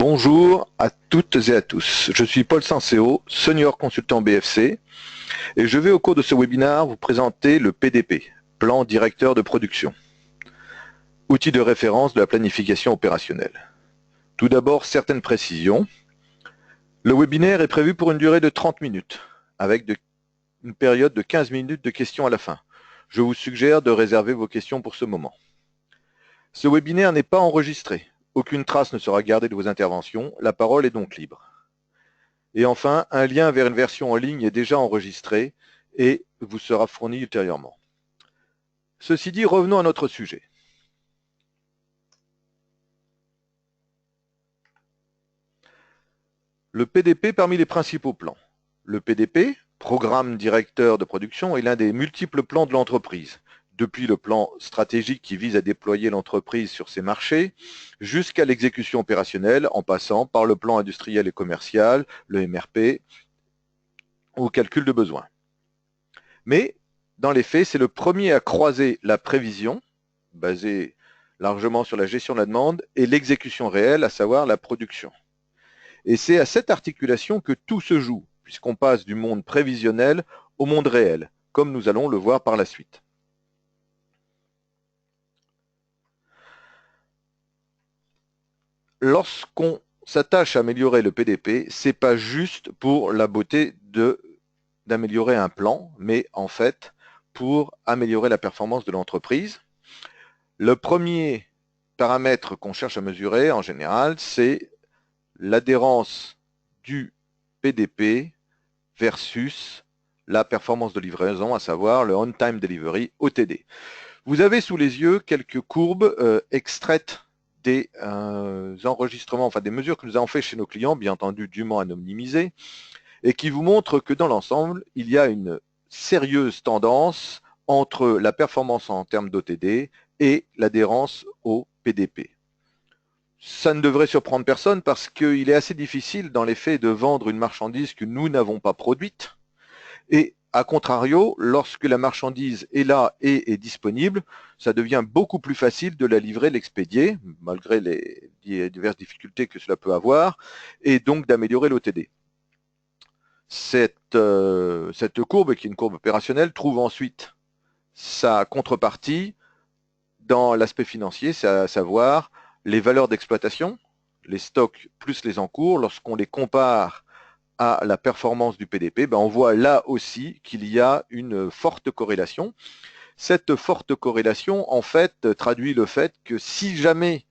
Bonjour à toutes et à tous. Je suis Paul Sanseo, senior consultant BFC, et je vais au cours de ce webinaire vous présenter le PDP, Plan Directeur de Production, outil de référence de la planification opérationnelle. Tout d'abord, certaines précisions. Le webinaire est prévu pour une durée de 30 minutes, avec une période de 15 minutes de questions à la fin. Je vous suggère de réserver vos questions pour ce moment. Ce webinaire n'est pas enregistré. Aucune trace ne sera gardée de vos interventions. La parole est donc libre. Et enfin, un lien vers une version en ligne est déjà enregistré et vous sera fourni ultérieurement. Ceci dit, revenons à notre sujet. Le PDP parmi les principaux plans. Le PDP, Programme Directeur de Production, est l'un des multiples plans de l'entreprise, depuis le plan stratégique qui vise à déployer l'entreprise sur ses marchés, jusqu'à l'exécution opérationnelle, en passant par le plan industriel et commercial, le MRP, ou calcul de besoins. Mais, dans les faits, c'est le premier à croiser la prévision, basée largement sur la gestion de la demande, et l'exécution réelle, à savoir la production. Et c'est à cette articulation que tout se joue, puisqu'on passe du monde prévisionnel au monde réel, comme nous allons le voir par la suite. Lorsqu'on s'attache à améliorer le PDP, c'est pas juste pour la beauté d'améliorer un plan, mais en fait pour améliorer la performance de l'entreprise. Le premier paramètre qu'on cherche à mesurer en général, c'est l'adhérence du PDP versus la performance de livraison, à savoir le on-time delivery, OTD. Vous avez sous les yeux quelques courbes extraites des enregistrements, enfin des mesures que nous avons fait chez nos clients, bien entendu dûment anonymisées, et qui vous montrent que dans l'ensemble, il y a une sérieuse tendance entre la performance en termes d'OTD et l'adhérence au PDP. Ça ne devrait surprendre personne parce qu'il est assez difficile dans les faits de vendre une marchandise que nous n'avons pas produite. Et à contrario, lorsque la marchandise est là et est disponible, ça devient beaucoup plus facile de la livrer, l'expédier, malgré les diverses difficultés que cela peut avoir, et donc d'améliorer l'OTD. Cette courbe, qui est une courbe opérationnelle, trouve ensuite sa contrepartie dans l'aspect financier, c'est à savoir les valeurs d'exploitation, les stocks plus les encours. Lorsqu'on les compare à la performance du PDP, on voit là aussi qu'il y a une forte corrélation. Cette forte corrélation, en fait, traduit le fait que si jamais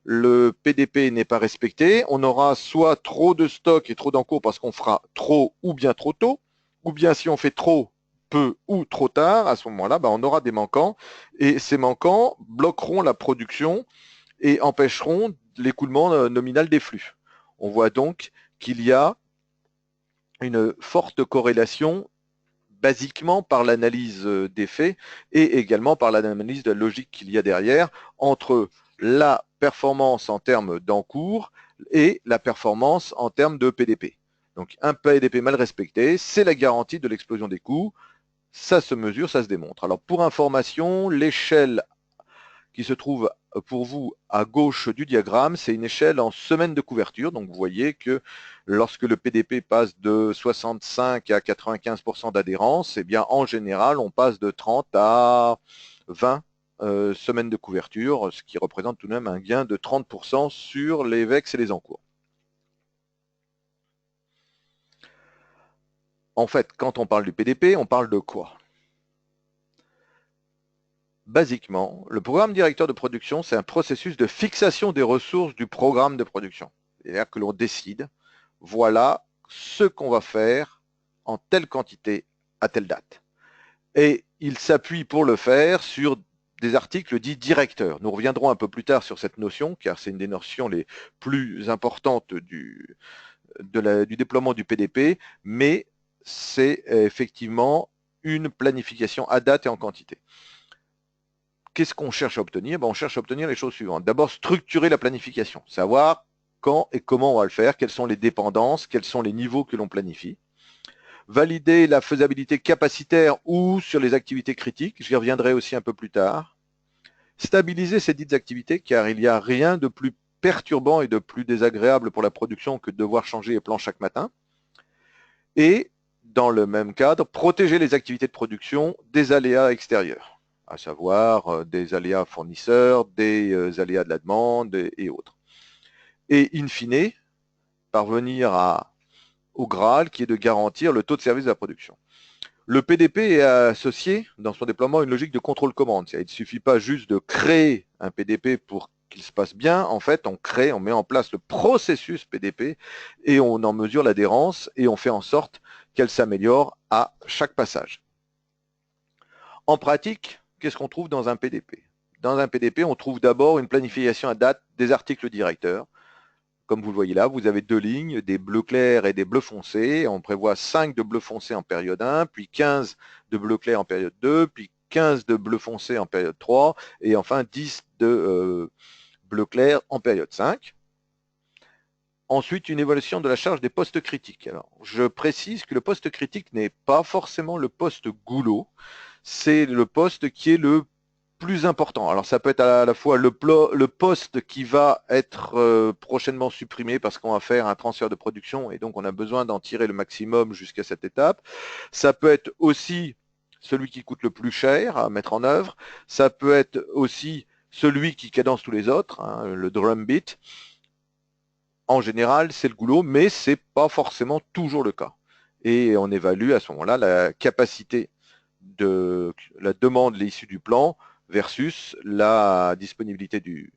le PDP n'est pas respecté, on aura soit trop de stocks et trop d'encours parce qu'on fera trop ou bien trop tôt, ou bien si on fait trop, peu ou trop tard, à ce moment-là, on aura des manquants, et ces manquants bloqueront la production et empêcheront l'écoulement nominal des flux. On voit donc qu'il y a une forte corrélation basiquement par l'analyse des faits et également par l'analyse de la logique qu'il y a derrière entre la performance en termes d'encours et la performance en termes de PDP. Donc un PDP mal respecté, c'est la garantie de l'explosion des coûts. Ça se mesure, ça se démontre. Alors pour information, l'échelle qui se trouve pour vous à gauche du diagramme, c'est une échelle en semaines de couverture. Donc vous voyez que lorsque le PDP passe de 65 à 95% d'adhérence, eh bien en général, on passe de 30 à 20 semaines de couverture, ce qui représente tout de même un gain de 30% sur les VEX et les encours. En fait, quand on parle du PDP, on parle de quoi? Basiquement, le programme directeur de production, c'est un processus de fixation des ressources du programme de production. C'est-à-dire que l'on décide, voilà ce qu'on va faire en telle quantité à telle date. Et il s'appuie pour le faire sur des articles dits directeurs. Nous reviendrons un peu plus tard sur cette notion, car c'est une des notions les plus importantes du déploiement du PDP, mais c'est effectivement une planification à date et en quantité. Qu'est-ce qu'on cherche à obtenir? On cherche à obtenir les choses suivantes. D'abord, structurer la planification, savoir quand et comment on va le faire, quelles sont les dépendances, quels sont les niveaux que l'on planifie. Valider la faisabilité capacitaire ou sur les activités critiques, j'y reviendrai aussi un peu plus tard. Stabiliser ces dites activités, car il n'y a rien de plus perturbant et de plus désagréable pour la production que de devoir changer les plans chaque matin. Et dans le même cadre, protéger les activités de production des aléas extérieurs, à savoir des aléas fournisseurs, des aléas de la demande et autres. Et in fine, parvenir au Graal qui est de garantir le taux de service de la production. Le PDP est associé dans son déploiement à une logique de contrôle-commande. Il ne suffit pas juste de créer un PDP pour qu'il se passe bien. En fait, on met en place le processus PDP et on en mesure l'adhérence et on fait en sorte qu'elle s'améliore à chaque passage. En pratique, qu'est-ce qu'on trouve dans un PDP? Dans un PDP, on trouve d'abord une planification à date des articles directeurs. Comme vous le voyez là, vous avez deux lignes, des bleus clairs et des bleus foncés. On prévoit 5 de bleus foncés en période 1, puis 15 de bleus clairs en période 2, puis 15 de bleus foncés en période 3, et enfin 10 de bleus clairs en période 5. Ensuite, une évaluation de la charge des postes critiques. Alors, je précise que le poste critique n'est pas forcément le poste goulot, c'est le poste qui est le plus important. Alors ça peut être à la fois le poste qui va être prochainement supprimé parce qu'on va faire un transfert de production et donc on a besoin d'en tirer le maximum jusqu'à cette étape. Ça peut être aussi celui qui coûte le plus cher à mettre en œuvre. Ça peut être aussi celui qui cadence tous les autres, hein, le drum beat. En général, c'est le goulot, mais c'est pas forcément toujours le cas. Et on évalue à ce moment-là la capacité de la demande, l'issue du plan, versus la disponibilité du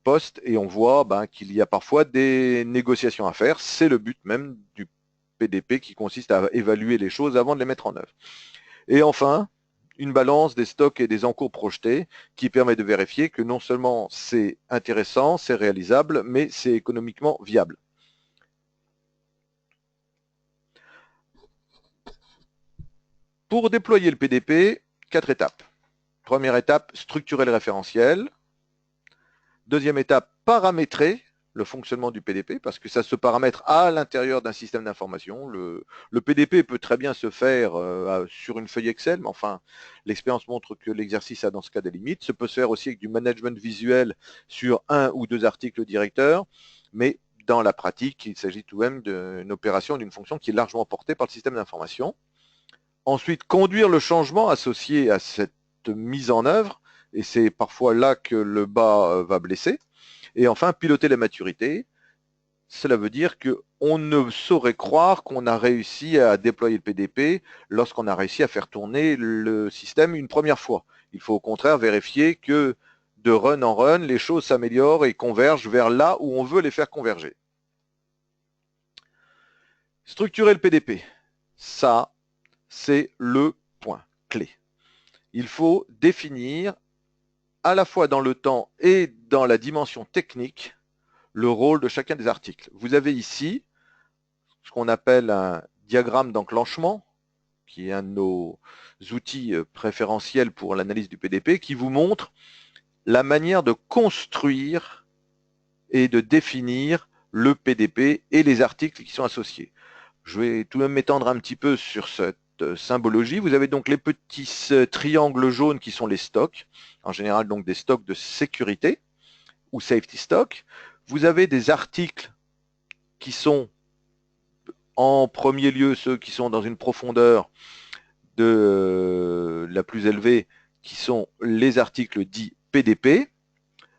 poste, et on voit qu'il y a parfois des négociations à faire. C'est le but même du PDP qui consiste à évaluer les choses avant de les mettre en œuvre. Et enfin, une balance des stocks et des encours projetés qui permet de vérifier que non seulement c'est intéressant, c'est réalisable, mais c'est économiquement viable. Pour déployer le PDP, 4 étapes. Première étape, structurer le référentiel. Deuxième étape, paramétrer le fonctionnement du PDP, parce que ça se paramètre à l'intérieur d'un système d'information. Le PDP peut très bien se faire sur une feuille Excel, mais enfin, l'expérience montre que l'exercice a dans ce cas des limites. Ça peut se faire aussi avec du management visuel sur un ou deux articles directeurs, mais dans la pratique, il s'agit tout de même d'une opération, d'une fonction qui est largement portée par le système d'information. Ensuite, conduire le changement associé à cette mise en œuvre, et c'est parfois là que le bas va blesser. Et enfin, piloter la maturité. Cela veut dire qu'on ne saurait croire qu'on a réussi à déployer le PDP lorsqu'on a réussi à faire tourner le système une première fois. Il faut au contraire vérifier que de run en run, les choses s'améliorent et convergent vers là où on veut les faire converger. Structurer le PDP, ça, c'est le point clé. Il faut définir à la fois dans le temps et dans la dimension technique le rôle de chacun des articles. Vous avez ici ce qu'on appelle un diagramme d'enclenchement, qui est un de nos outils préférentiels pour l'analyse du PDP, qui vous montre la manière de construire et de définir le PDP et les articles qui sont associés. Je vais tout de même m'étendre un petit peu sur cette symbologie. Vous avez donc les petits triangles jaunes qui sont les stocks, en général donc des stocks de sécurité ou safety stock. Vous avez des articles qui sont en premier lieu ceux qui sont dans une profondeur de la plus élevée, qui sont les articles dits PDP.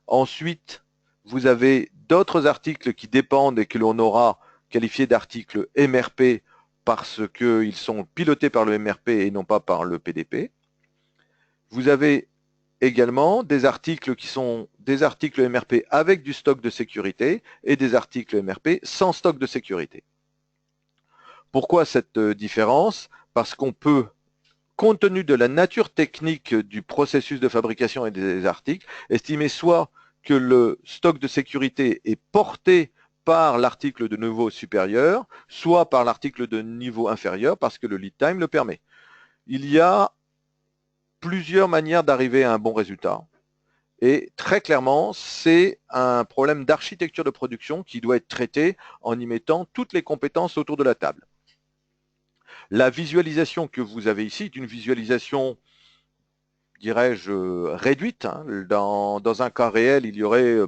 Ensuite, vous avez d'autres articles qui dépendent et que l'on aura qualifiés d'articles MRP parce qu'ils sont pilotés par le MRP et non pas par le PDP. Vous avez également des articles qui sont des articles MRP avec du stock de sécurité et des articles MRP sans stock de sécurité. Pourquoi cette différence? Parce qu'on peut, compte tenu de la nature technique du processus de fabrication et des articles, estimer soit que le stock de sécurité est porté par l'article de niveau supérieur, soit par l'article de niveau inférieur, parce que le lead time le permet. Il y a plusieurs manières d'arriver à un bon résultat. Et très clairement, c'est un problème d'architecture de production qui doit être traité en y mettant toutes les compétences autour de la table. La visualisation que vous avez ici est une visualisation, dirais-je, réduite. Dans un cas réel, il y aurait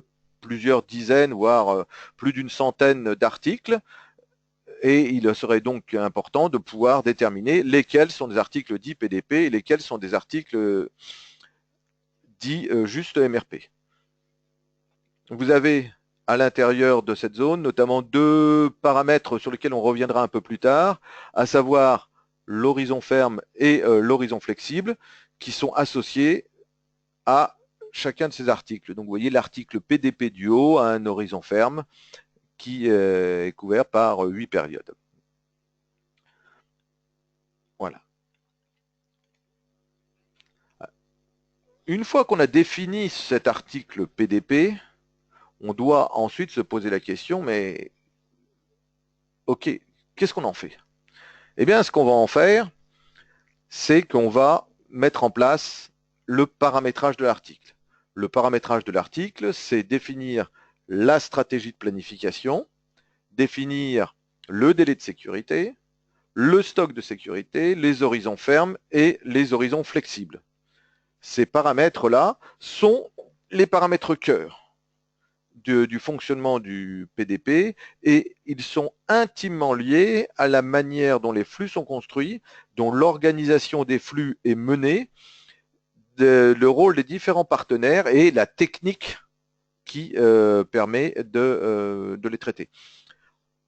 plusieurs dizaines, voire plus d'une centaine d'articles. Et il serait donc important de pouvoir déterminer lesquels sont des articles dits PDP et lesquels sont des articles dits juste MRP. Vous avez à l'intérieur de cette zone notamment deux paramètres sur lesquels on reviendra un peu plus tard, à savoir l'horizon ferme et l'horizon flexible, qui sont associés à chacun de ces articles. Donc vous voyez l'article PDP du haut a un horizon ferme qui est couvert par 8 périodes. Voilà. Une fois qu'on a défini cet article PDP, on doit ensuite se poser la question, mais ok, qu'est-ce qu'on en fait? Eh bien, ce qu'on va en faire, c'est qu'on va mettre en place le paramétrage de l'article. Le paramétrage de l'article, c'est définir la stratégie de planification, définir le délai de sécurité, le stock de sécurité, les horizons fermes et les horizons flexibles. Ces paramètres-là sont les paramètres cœur du fonctionnement du PDP et ils sont intimement liés à la manière dont les flux sont construits, dont l'organisation des flux est menée, le rôle des différents partenaires et la technique qui permet de les traiter.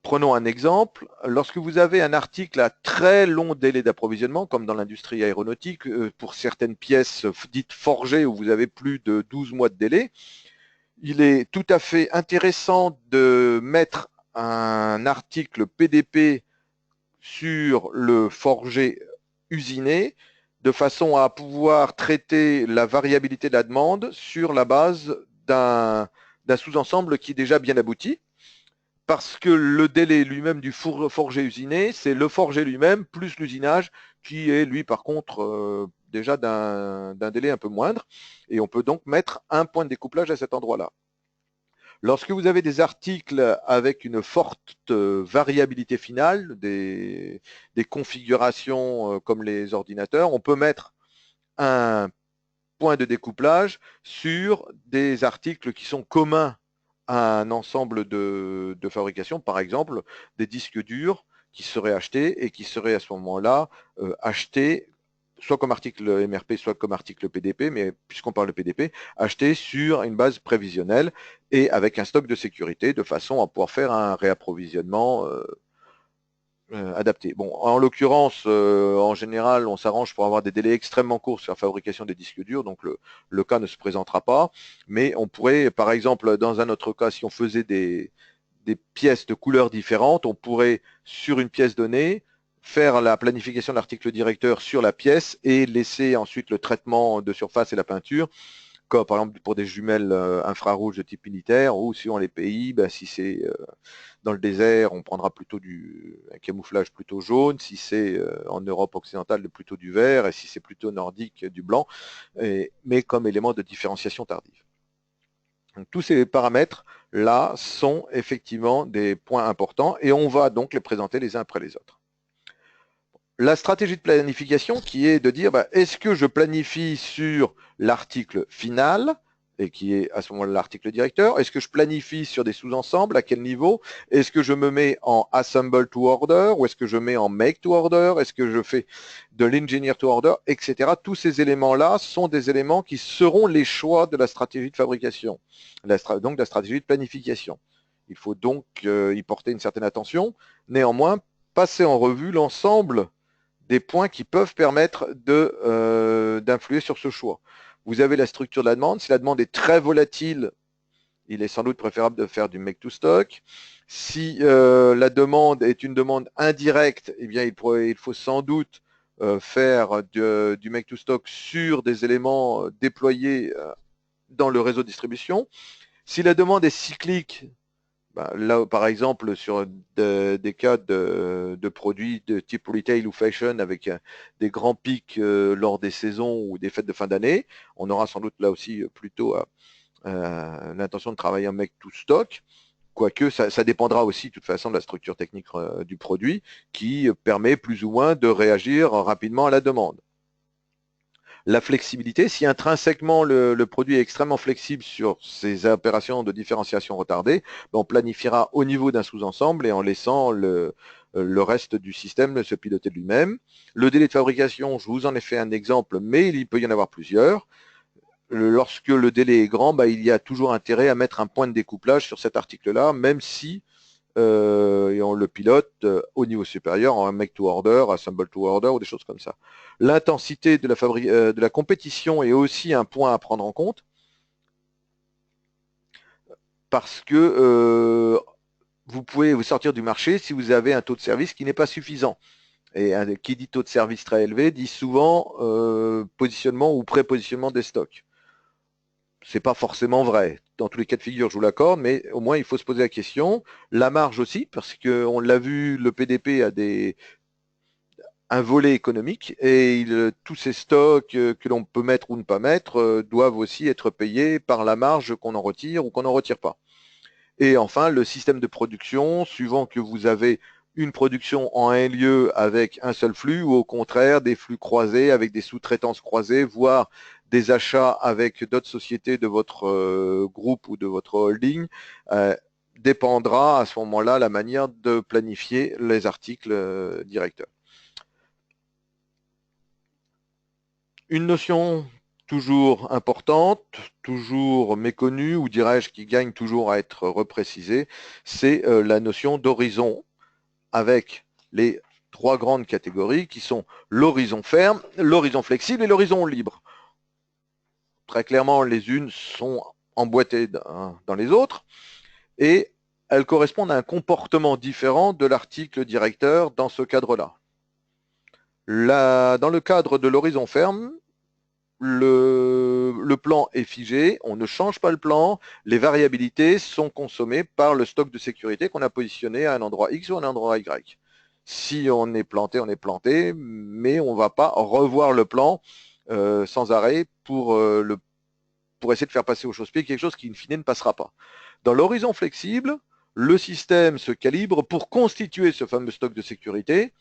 Prenons un exemple, lorsque vous avez un article à très long délai d'approvisionnement, comme dans l'industrie aéronautique, pour certaines pièces dites forgées où vous avez plus de 12 mois de délai, il est tout à fait intéressant de mettre un article PDP sur le forgé usiné, de façon à pouvoir traiter la variabilité de la demande sur la base d'un sous-ensemble qui est déjà bien abouti. Parce que le délai lui-même du forgé usiné, c'est le forgé lui-même plus l'usinage qui est, lui, par contre, déjà d'un délai un peu moindre. Et on peut donc mettre un point de découplage à cet endroit-là. Lorsque vous avez des articles avec une forte variabilité finale, des configurations comme les ordinateurs, on peut mettre un point de découplage sur des articles qui sont communs à un ensemble de fabrication, par exemple des disques durs qui seraient achetés et qui seraient à ce moment-là achetés soit comme article MRP, soit comme article PDP, mais puisqu'on parle de PDP, achetés sur une base prévisionnelle et avec un stock de sécurité de façon à pouvoir faire un réapprovisionnement adapté. Bon, en l'occurrence, en général, on s'arrange pour avoir des délais extrêmement courts sur la fabrication des disques durs, donc le cas ne se présentera pas, mais on pourrait, par exemple, dans un autre cas, si on faisait des pièces de couleurs différentes, on pourrait, sur une pièce donnée, faire la planification de l'article directeur sur la pièce et laisser ensuite le traitement de surface et la peinture, comme par exemple pour des jumelles infrarouges de type militaire, ou suivant les pays, ben, si c'est dans le désert, on prendra plutôt un camouflage plutôt jaune, si c'est en Europe occidentale, plutôt du vert, et si c'est plutôt nordique, du blanc, mais comme élément de différenciation tardive. Donc, tous ces paramètres-là sont effectivement des points importants, et on va donc les présenter les uns après les autres. La stratégie de planification qui est de dire, est-ce que je planifie sur l'article final, et qui est à ce moment-là l'article directeur, est-ce que je planifie sur des sous-ensembles, à quel niveau, est-ce que je me mets en assemble to order, ou est-ce que je mets en make to order, est-ce que je fais de l'engineer to order, etc. Tous ces éléments-là sont des éléments qui seront les choix de la stratégie de fabrication, donc de la stratégie de planification. Il faut donc y porter une certaine attention, néanmoins, passer en revue l'ensemble des points qui peuvent permettre d'influer sur ce choix. Vous avez la structure de la demande. Si la demande est très volatile, il est sans doute préférable de faire du make to stock. Si la demande est une demande indirecte, eh bien, il faut sans doute faire du make to stock sur des éléments déployés dans le réseau de distribution. Si la demande est cyclique, là, par exemple, sur des cas de produits de type retail ou fashion avec des grands pics lors des saisons ou des fêtes de fin d'année, on aura sans doute là aussi plutôt l'intention de travailler en make to stock, quoique ça dépendra aussi de toute façon de la structure technique du produit qui permet plus ou moins de réagir rapidement à la demande. La flexibilité, si intrinsèquement le produit est extrêmement flexible sur ces opérations de différenciation retardée, ben, on planifiera au niveau d'un sous-ensemble et en laissant le reste du système se piloter de lui-même. Le délai de fabrication, je vous en ai fait un exemple, mais il peut y en avoir plusieurs. Lorsque le délai est grand, ben, il y a toujours intérêt à mettre un point de découplage sur cet article-là, même si et on le pilote au niveau supérieur en make to order, assemble to order ou des choses comme ça. L'intensité de la compétition est aussi un point à prendre en compte parce que vous pouvez vous sortir du marché si vous avez un taux de service qui n'est pas suffisant. Et qui dit taux de service très élevé dit souvent positionnement ou prépositionnement des stocks. C'est pas forcément vrai. Dans tous les cas de figure, je vous l'accorde, mais au moins il faut se poser la question. La marge aussi, parce qu'on l'a vu, le PDP a un volet économique et tous ces stocks que l'on peut mettre ou ne pas mettre doivent aussi être payés par la marge qu'on en retire ou qu'on n'en retire pas. Et enfin, le système de production, suivant que vous avez une production en un lieu avec un seul flux ou au contraire des flux croisés avec des sous-traitances croisées, voire des achats avec d'autres sociétés de votre groupe ou de votre holding, dépendra à ce moment-là la manière de planifier les articles directeurs. Une notion toujours importante, toujours méconnue, ou dirais-je qui gagne toujours à être reprécisée, c'est la notion d'horizon, avec les trois grandes catégories qui sont l'horizon ferme, l'horizon flexible et l'horizon libre. Très clairement, les unes sont emboîtées dans les autres, et elles correspondent à un comportement différent de l'article directeur dans ce cadre-là. Dans le cadre de l'horizon ferme, le plan est figé, on ne change pas le plan, les variabilités sont consommées par le stock de sécurité qu'on a positionné à un endroit X ou à un endroit Y. Si on est planté, mais on ne va pas revoir le plan sans arrêt pour essayer de faire passer au chausse-pied quelque chose qui, in fine, ne passera pas. Dans l'horizon flexible, le système se calibre pour constituer ce fameux stock de sécurité.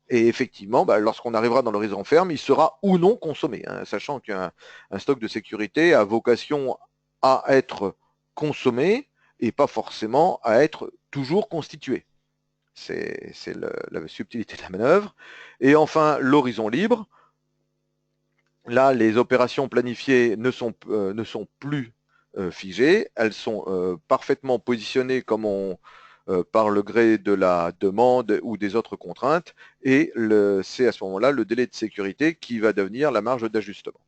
Et effectivement, bah, lorsqu'on arrivera dans l'horizon ferme, il sera ou non consommé, hein, sachant qu'un stock de sécurité a vocation à être consommé et pas forcément à être toujours constitué. C'est la subtilité de la manœuvre. Et enfin, l'horizon libre. Là, les opérations planifiées ne sont plus figées. Elles sont parfaitement positionnées comme par le gré de la demande ou des autres contraintes, et c'est à ce moment-là le délai de sécurité qui va devenir la marge d'ajustement.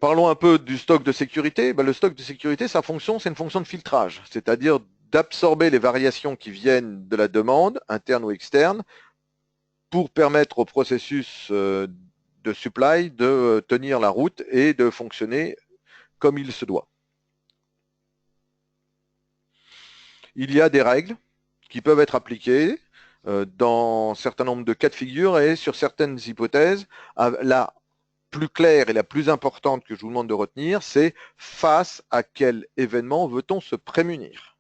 Parlons un peu du stock de sécurité. Le stock de sécurité, sa fonction, c'est une fonction de filtrage, c'est-à-dire d'absorber les variations qui viennent de la demande, interne ou externe, pour permettre au processus de supply de tenir la route et de fonctionner comme il se doit. Il y a des règles qui peuvent être appliquées dans un certain nombre de cas de figure et sur certaines hypothèses. La plus claire et la plus importante que je vous demande de retenir, c'est face à quel événement veut-on se prémunir?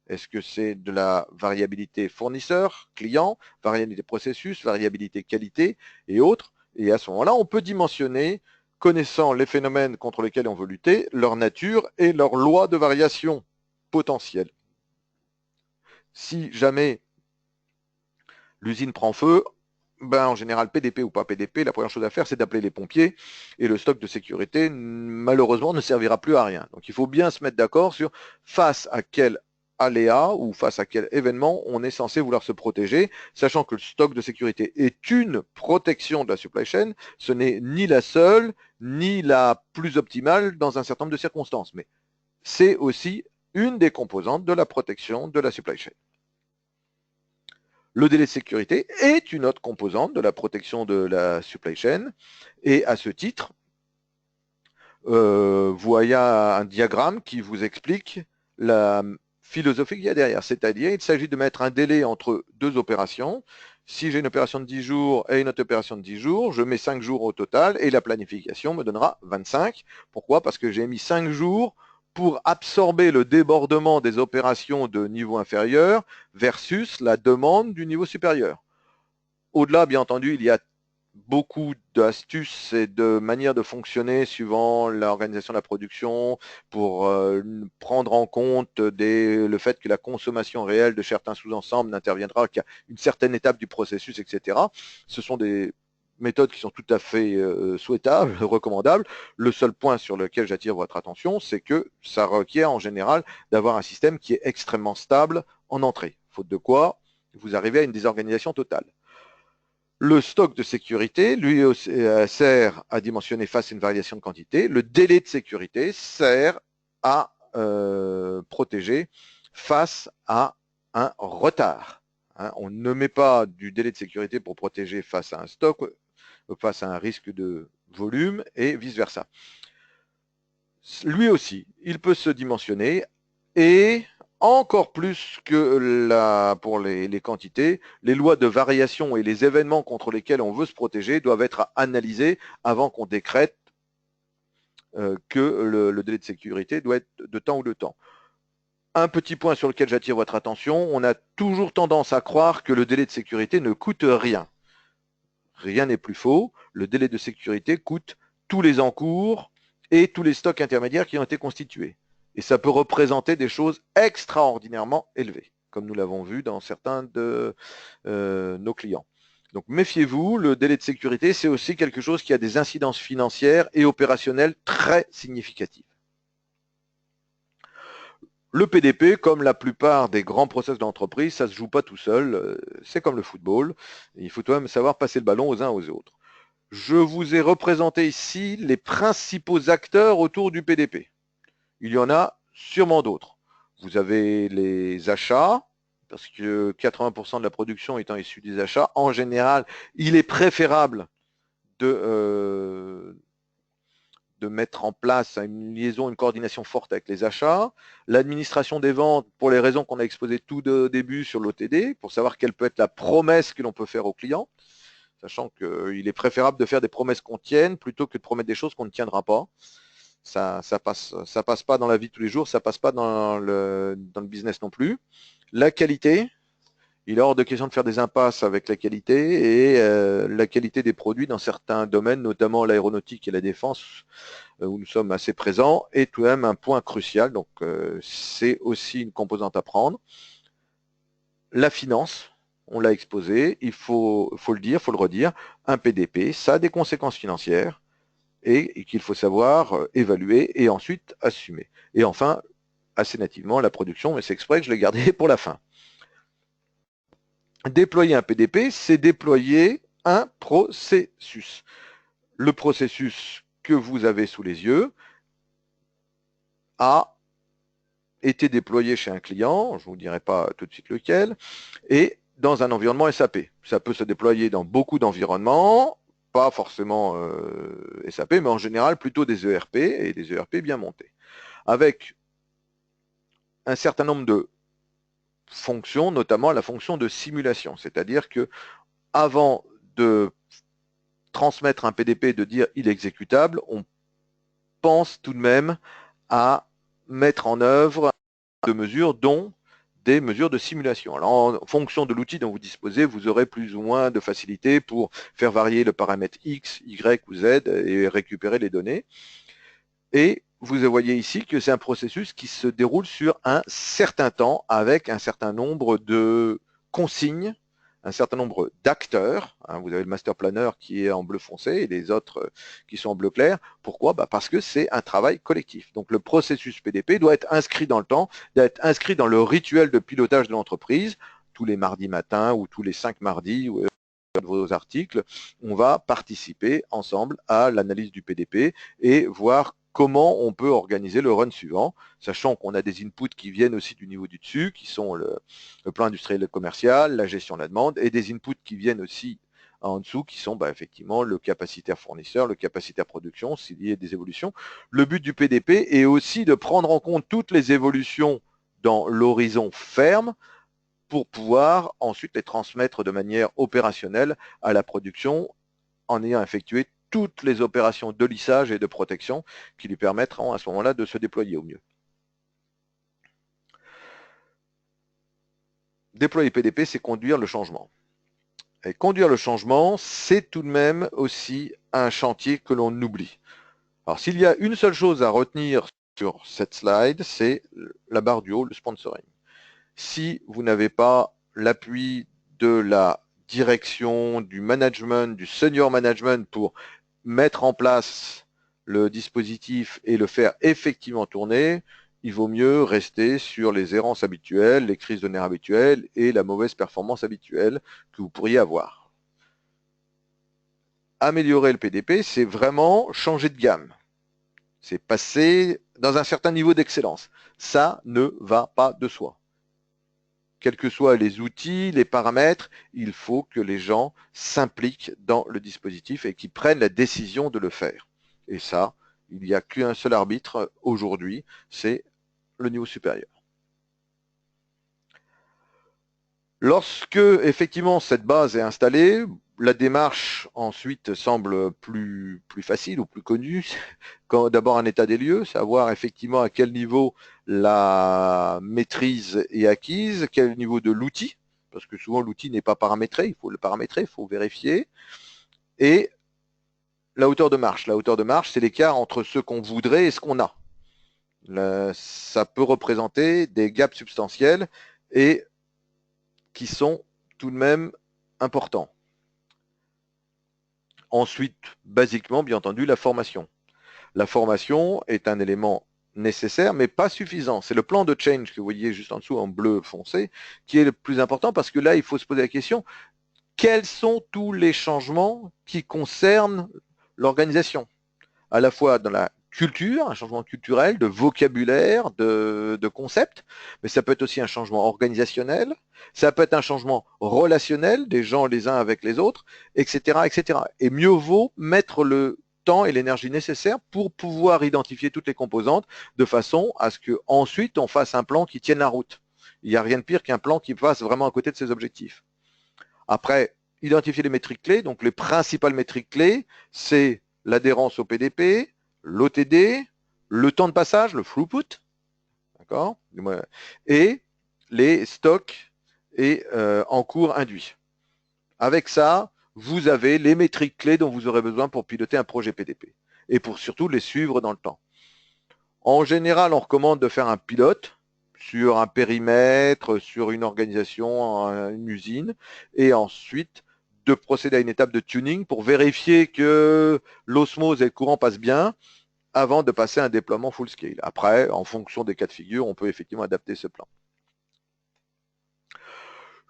Est-ce que c'est de la variabilité fournisseur, client, variabilité processus, variabilité qualité et autres? Et à ce moment-là, on peut dimensionner, connaissant les phénomènes contre lesquels on veut lutter, leur nature et leur loi de variation potentielle. Si jamais l'usine prend feu, en général, PDP ou pas PDP, la première chose à faire, c'est d'appeler les pompiers et le stock de sécurité, malheureusement, ne servira plus à rien. Donc il faut bien se mettre d'accord sur face à quel aléa ou face à quel événement on est censé vouloir se protéger, sachant que le stock de sécurité est une protection de la supply chain, ce n'est ni la seule, ni la plus optimale dans un certain nombre de circonstances, mais c'est aussi une des composantes de la protection de la supply chain. Le délai de sécurité est une autre composante de la protection de la supply chain. Et à ce titre, voyez un diagramme qui vous explique la philosophie qu'il y a derrière. C'est-à-dire, il s'agit de mettre un délai entre deux opérations. Si j'ai une opération de 10 jours et une autre opération de 10 jours, je mets 5 jours au total et la planification me donnera 25. Pourquoi? Parce que j'ai mis 5 jours pour absorber le débordement des opérations de niveau inférieur versus la demande du niveau supérieur. Au-delà, bien entendu, il y a beaucoup d'astuces et de manières de fonctionner suivant l'organisation de la production pour prendre en compte le fait que la consommation réelle de certains sous-ensembles n'interviendra qu'à une certaine étape du processus, etc. Ce sont des méthodes qui sont tout à fait souhaitables, recommandables. Le seul point sur lequel j'attire votre attention, c'est que ça requiert en général d'avoir un système qui est extrêmement stable en entrée, faute de quoi vous arrivez à une désorganisation totale. Le stock de sécurité, lui, sert à dimensionner face à une variation de quantité. Le délai de sécurité sert à protéger face à un retard. Hein, on ne met pas du délai de sécurité pour protéger face à un stock, face à un risque de volume et vice-versa. Lui aussi, il peut se dimensionner et encore plus que pour les quantités, les lois de variation et les événements contre lesquels on veut se protéger doivent être analysés avant qu'on décrète que le délai de sécurité doit être de temps ou de temps. Un petit point sur lequel j'attire votre attention, on a toujours tendance à croire que le délai de sécurité ne coûte rien. Rien n'est plus faux, le délai de sécurité coûte tous les encours et tous les stocks intermédiaires qui ont été constitués. Et ça peut représenter des choses extraordinairement élevées, comme nous l'avons vu dans certains de nos clients. Donc méfiez-vous, le délai de sécurité, c'est aussi quelque chose qui a des incidences financières et opérationnelles très significatives. Le PDP, comme la plupart des grands process de l'entreprise, ça ne se joue pas tout seul, c'est comme le football, il faut quand même savoir passer le ballon aux uns aux autres. Je vous ai représenté ici les principaux acteurs autour du PDP. Il y en a sûrement d'autres. Vous avez les achats, parce que 80% de la production étant issue des achats, en général, il est préférable de mettre en place une liaison, une coordination forte avec les achats, l'administration des ventes pour les raisons qu'on a exposées tout au début sur l'OTD, pour savoir quelle peut être la promesse que l'on peut faire aux clients, sachant qu'il est préférable de faire des promesses qu'on tienne plutôt que de promettre des choses qu'on ne tiendra pas. Ça passe pas dans la vie de tous les jours, ça passe pas dans le business non plus. La qualité, il est hors de question de faire des impasses avec la qualité et la qualité des produits dans certains domaines, notamment l'aéronautique et la défense, où nous sommes assez présents, est tout de même un point crucial. Donc c'est aussi une composante à prendre. La finance, on l'a exposé, il faut le dire, il faut le redire, un PDP, ça a des conséquences financières et qu'il faut savoir évaluer et ensuite assumer. Et enfin, assez nativement, la production, mais c'est exprès que je l'ai gardé pour la fin. Déployer un PDP, c'est déployer un processus. Le processus que vous avez sous les yeux a été déployé chez un client, je ne vous dirai pas tout de suite lequel, et dans un environnement SAP. Ça peut se déployer dans beaucoup d'environnements, pas forcément SAP, mais en général plutôt des ERP et des ERP bien montés, avec un certain nombre de fonctions, notamment la fonction de simulation, c'est-à-dire que avant de transmettre un PDP et de dire il est exécutable, on pense tout de même à mettre en œuvre de mesures, dont des mesures de simulation. Alors, en fonction de l'outil dont vous disposez, vous aurez plus ou moins de facilité pour faire varier le paramètre X, Y ou Z et récupérer les données. Et vous voyez ici que c'est un processus qui se déroule sur un certain temps avec un certain nombre de consignes, un certain nombre d'acteurs. Vous avez le master planner qui est en bleu foncé et les autres qui sont en bleu clair. Pourquoi? Parce que c'est un travail collectif. Donc le processus PDP doit être inscrit dans le temps, doit être inscrit dans le rituel de pilotage de l'entreprise. Tous les mardis matins ou tous les 5 mardis de vos articles, on va participer ensemble à l'analyse du PDP et voir comment on peut organiser le run suivant, sachant qu'on a des inputs qui viennent aussi du niveau du dessus, qui sont le plan industriel et commercial, la gestion de la demande, et des inputs qui viennent aussi en dessous, qui sont effectivement le capacitaire fournisseur, le capacitaire production, s'il y a des évolutions. Le but du PDP est aussi de prendre en compte toutes les évolutions dans l'horizon ferme, pour pouvoir ensuite les transmettre de manière opérationnelle à la production en ayant effectué toutes les opérations de lissage et de protection qui lui permettront à ce moment-là de se déployer au mieux. Déployer PDP, c'est conduire le changement. Et conduire le changement, c'est tout de même aussi un chantier que l'on oublie. Alors, s'il y a une seule chose à retenir sur cette slide, c'est la barre du haut, le sponsoring. Si vous n'avez pas l'appui de la direction, du management, du senior management pour mettre en place le dispositif et le faire effectivement tourner, il vaut mieux rester sur les errances habituelles, les crises de nerfs habituelles et la mauvaise performance habituelle que vous pourriez avoir. Améliorer le PDP, c'est vraiment changer de gamme. C'est passer dans un certain niveau d'excellence. Ça ne va pas de soi. Quels que soient les outils, les paramètres, il faut que les gens s'impliquent dans le dispositif et qu'ils prennent la décision de le faire. Et ça, il n'y a qu'un seul arbitre aujourd'hui, c'est le niveau supérieur. Lorsque effectivement cette base est installée, la démarche ensuite semble plus facile ou plus connue. D'abord un état des lieux, savoir effectivement à quel niveau la maîtrise est acquise, quel niveau de l'outil, parce que souvent l'outil n'est pas paramétré, il faut le paramétrer, il faut vérifier, et la hauteur de marche. La hauteur de marche, c'est l'écart entre ce qu'on voudrait et ce qu'on a. Ça peut représenter des gaps substantiels et qui sont tout de même importants. Ensuite, basiquement, bien entendu, la formation. La formation est un élément nécessaire, mais pas suffisant. C'est le plan de change que vous voyez juste en dessous en bleu foncé qui est le plus important parce que là, il faut se poser la question, quels sont tous les changements qui concernent l'organisation? À la fois dans la culture, un changement culturel, de vocabulaire, de concept, mais ça peut être aussi un changement organisationnel, ça peut être un changement relationnel des gens les uns avec les autres, etc., etc. Et mieux vaut mettre le temps et l'énergie nécessaire pour pouvoir identifier toutes les composantes de façon à ce que ensuite on fasse un plan qui tienne la route. Il n'y a rien de pire qu'un plan qui passe vraiment à côté de ses objectifs. Après, identifier les métriques clés. Donc les principales métriques clés, c'est l'adhérence au PDP, l'OTD, le temps de passage, le throughput, d'accord, et les stocks et en cours induits. Avec ça, vous avez les métriques clés dont vous aurez besoin pour piloter un projet PDP et pour surtout les suivre dans le temps. En général, on recommande de faire un pilote sur un périmètre, sur une organisation, une usine, et ensuite de procéder à une étape de tuning pour vérifier que l'osmose et le courant passent bien avant de passer à un déploiement full scale. Après, en fonction des cas de figure, on peut effectivement adapter ce plan.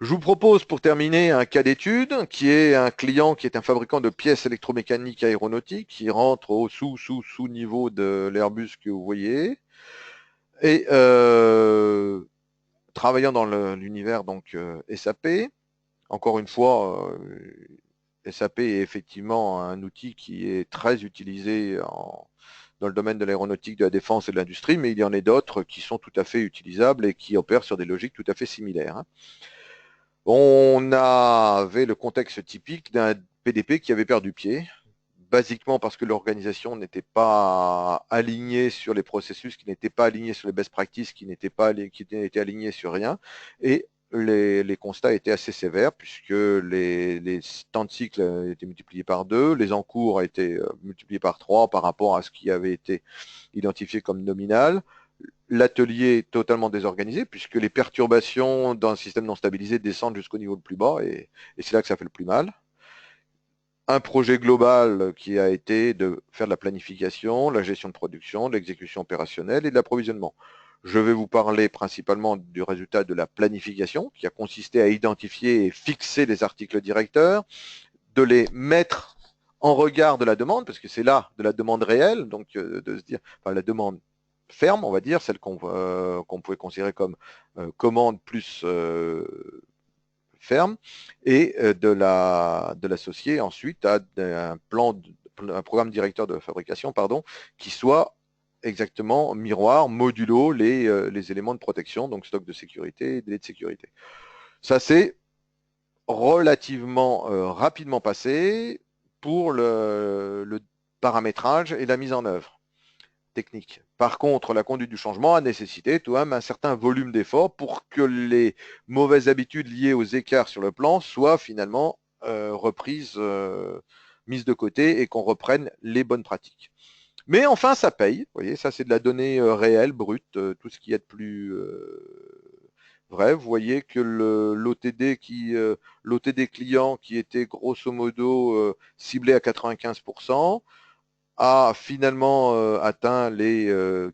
Je vous propose pour terminer un cas d'étude qui est un client qui est un fabricant de pièces électromécaniques aéronautiques qui rentre au sous niveau de l'Airbus que vous voyez et travaillant dans l'univers donc SAP. Encore une fois, SAP est effectivement un outil qui est très utilisé dans le domaine de l'aéronautique, de la défense et de l'industrie, mais il y en a d'autres qui sont tout à fait utilisables et qui opèrent sur des logiques tout à fait similaires. On avait le contexte typique d'un PDP qui avait perdu pied, basiquement parce que l'organisation n'était pas alignée sur les processus, qui n'était pas alignée sur les best practices, qui n'était alignée sur rien, et les constats étaient assez sévères puisque les temps de cycle étaient multipliés par 2, les encours étaient multipliés par 3 par rapport à ce qui avait été identifié comme nominal. L'atelier est totalement désorganisé puisque les perturbations dans un système non stabilisé descendent jusqu'au niveau le plus bas et c'est là que ça fait le plus mal. Un projet global qui a été de faire de la planification, la gestion de production, de l'exécution opérationnelle et de l'approvisionnement. Je vais vous parler principalement du résultat de la planification qui a consisté à identifier et fixer les articles directeurs, de les mettre en regard de la demande, parce que c'est là de la demande réelle, donc de se dire, enfin, la demande ferme, on va dire, celle qu'on pouvait considérer comme commande plus ferme, et de l'associer ensuite à un programme directeur de fabrication, pardon, qui soit exactement miroir, modulo les éléments de protection, donc stock de sécurité et délai de sécurité. Ça c'est relativement rapidement passé pour le paramétrage et la mise en œuvre technique. Par contre, la conduite du changement a nécessité tout de même un certain volume d'efforts pour que les mauvaises habitudes liées aux écarts sur le plan soient finalement reprise, mise de côté et qu'on reprenne les bonnes pratiques. Mais enfin, ça paye. Vous voyez, ça c'est de la donnée réelle, brute, tout ce qui est de plus vrai. Vous voyez que l'OTD client qui était grosso modo ciblé à 95% a finalement atteint les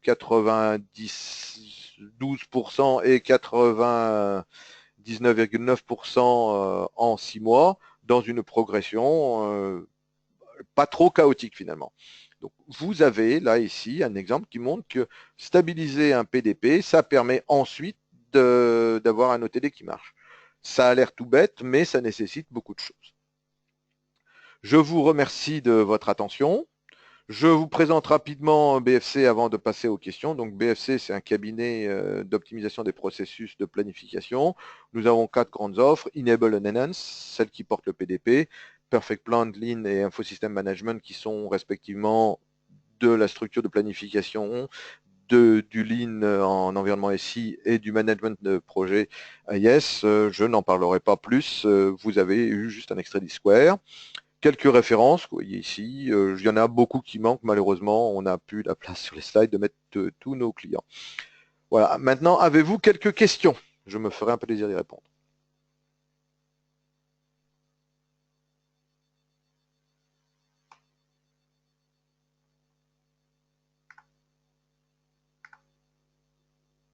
92% et 99,9% en 6 mois dans une progression pas trop chaotique finalement. Donc, vous avez là ici un exemple qui montre que stabiliser un PDP, ça permet ensuite d'avoir un OTD qui marche. Ça a l'air tout bête, mais ça nécessite beaucoup de choses. Je vous remercie de votre attention. Je vous présente rapidement BFC avant de passer aux questions. Donc BFC, c'est un cabinet d'optimisation des processus de planification. Nous avons 4 grandes offres: Enable and Enhance, celle qui porte le PDP, Perfect Plan, Lean et Infosystem Management, qui sont respectivement de la structure de planification, du Lean en environnement SI et du management de projet IS. Je n'en parlerai pas plus. Vous avez eu juste un extrait d'eSquare. Quelques références, vous voyez ici, il y en a beaucoup qui manquent, malheureusement, on n'a plus la place sur les slides de mettre tous nos clients. Voilà, maintenant, avez-vous quelques questions? Je me ferai un plaisir d'y répondre.